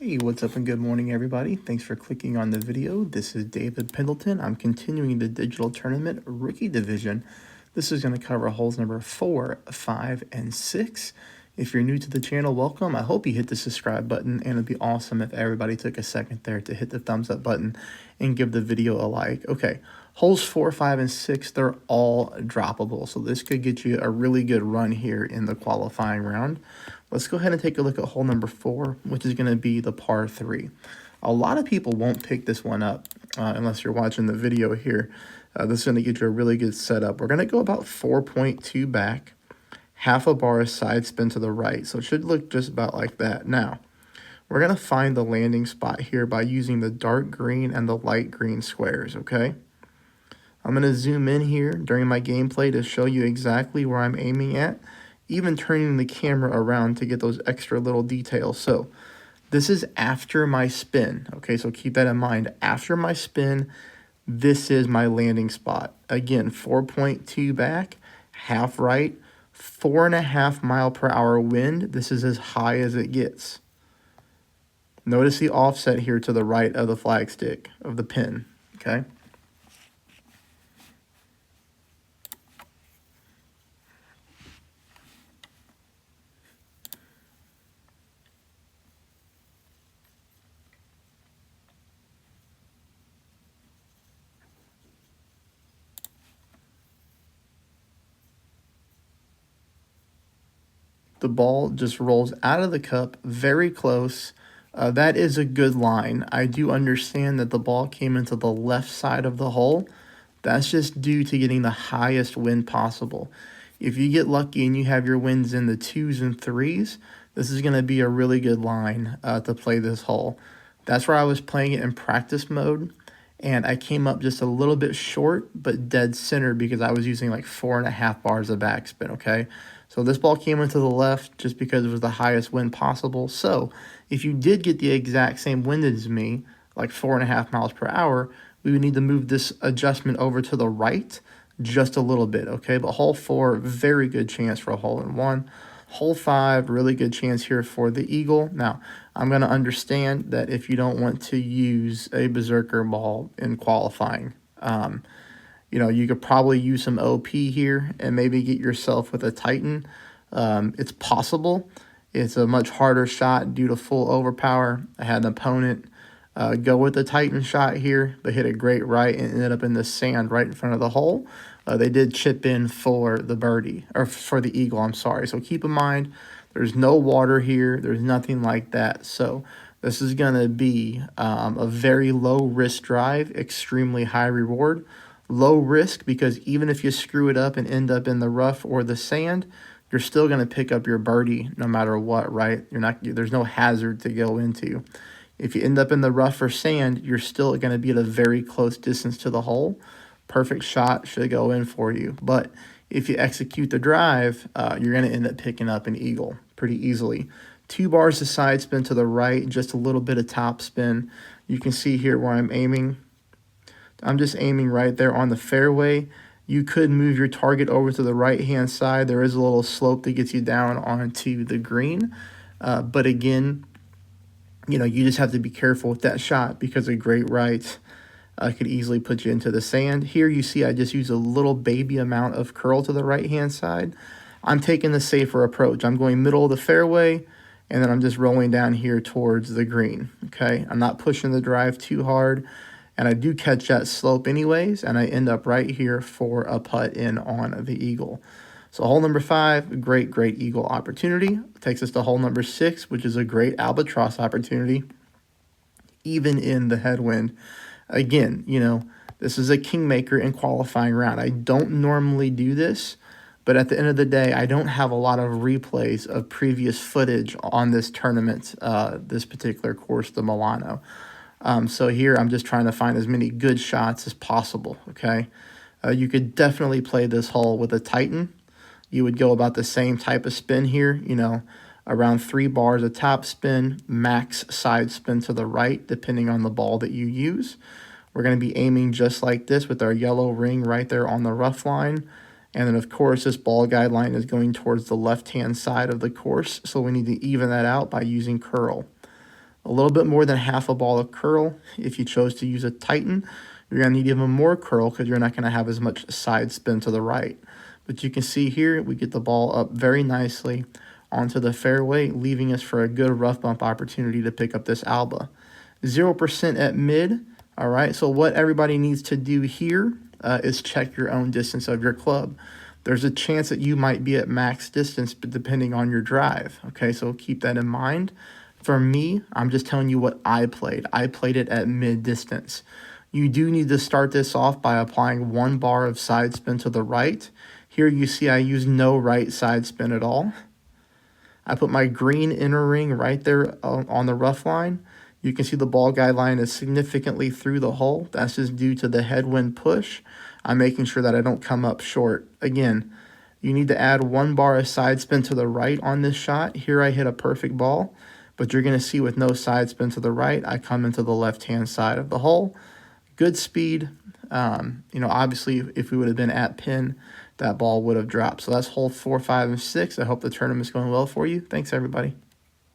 Hey, what's up and good morning, everybody. Thanks for clicking on the video. This is David Pendleton. I'm continuing the digital tournament rookie division. This is going to cover holes number 4, 5, and 6. If you're new to the channel, welcome. I hope you hit the subscribe button, and it'd be awesome if everybody took a second there to hit the thumbs up button and give the video a like. Okay, holes 4, 5, and 6, they're all droppable, so this could get you a really good run here in the qualifying round. Let's go ahead and take a look at hole number 4, which is going to be the par 3. A lot of people won't pick this one up unless you're watching the video here. This is going to get you a really good setup. We're going to go about 4.2 back, half a bar side spin to the right. So it should look just about like that. Now, we're going to find the landing spot here by using the dark green and the light green squares, okay? I'm going to zoom in here during my gameplay to show you exactly where I'm aiming at, even turning the camera around to get those extra little details. So this is after my spin, okay? So keep that in mind. After my spin, this is my landing spot. Again, 4.2 back, half right, 4.5 mile per hour wind. This is as high as it gets. Notice the offset here to the right of the flagstick, of the pin, okay? The ball just rolls out of the cup very close. That is a good line. I do understand that the ball came into the left side of the hole. That's just due to getting the highest wind possible. If you get lucky and you have your winds in the 2s and 3s, this is going to be a really good line to play this hole. That's where I was playing it in practice mode, and I came up just a little bit short, but dead center because I was using like 4.5 bars of backspin, okay? So this ball came into the left just because it was the highest wind possible. So if you did get the exact same wind as me, like 4.5 miles per hour, we would need to move this adjustment over to the right just a little bit, okay? But hole 4, very good chance for a hole-in-one. Hole 5, really good chance here for the eagle. Now, I'm going to understand that if you don't want to use a berserker ball in qualifying, you could probably use some OP here and maybe get yourself with a Titan. It's possible. It's a much harder shot due to full overpower. I had an opponent go with the Titan shot here, but hit a great right and ended up in the sand right in front of the hole. They did chip in for the birdie, or for the eagle, I'm sorry. So keep in mind, there's no water here. There's nothing like that. So this is going to be a very low risk drive, extremely high reward. Low risk because even if you screw it up and end up in the rough or the sand, you're still going to pick up your birdie no matter what, right? There's no hazard to go into. If you end up in the rough or sand, you're still going to be at a very close distance to the hole. Perfect shot should go in for you. But if you execute the drive, you're going to end up picking up an eagle pretty easily. 2 bars of side spin to the right, just a little bit of top spin. You can see here where I'm aiming. I'm just aiming right there on the fairway. You could move your target over to the right-hand side. There is a little slope that gets you down onto the green. But again, you just have to be careful with that shot because a great right could easily put you into the sand. Here you see I just use a little baby amount of curl to the right-hand side. I'm taking the safer approach. I'm going middle of the fairway, and then I'm just rolling down here towards the green, okay? I'm not pushing the drive too hard. And I do catch that slope anyways, and I end up right here for a putt in on the eagle. So hole number 5, great eagle opportunity. Takes us to hole number 6, which is a great albatross opportunity, even in the headwind. Again, this is a kingmaker in qualifying round. I don't normally do this, but at the end of the day, I don't have a lot of replays of previous footage on this tournament, this particular course, the Milano. So here I'm just trying to find as many good shots as possible, okay? You could definitely play this hole with a Titan. You would go about the same type of spin here, around 3 bars of top spin, max side spin to the right, depending on the ball that you use. We're going to be aiming just like this with our yellow ring right there on the rough line. And then, of course, this ball guideline is going towards the left-hand side of the course, so we need to even that out by using curl. a little bit more than half a ball of curl. If you chose to use a Titan, you're going to need even more curl because you're not going to have as much side spin to the right. But you can see here, we get the ball up very nicely onto the fairway, leaving us for a good rough bump opportunity to pick up this Alba. 0% at mid. All right, so what everybody needs to do here is check your own distance of your club. There's a chance that you might be at max distance, but depending on your drive. Okay, so keep that in mind. For me, I'm just telling you what I played. I played it at mid distance. You do need to start this off by applying 1 bar of side spin to the right. Here you see I use no right side spin at all. I put my green inner ring right there on the rough line. You can see the ball guide line is significantly through the hole. That's just due to the headwind push. I'm making sure that I don't come up short. Again, you need to add 1 bar of side spin to the right on this shot. Here I hit a perfect ball, but you're going to see with no side spin to the right, I come into the left-hand side of the hole. Good speed. Obviously, if we would have been at pin, that ball would have dropped. So that's hole 4, 5, and 6. I hope the tournament's going well for you. Thanks, everybody.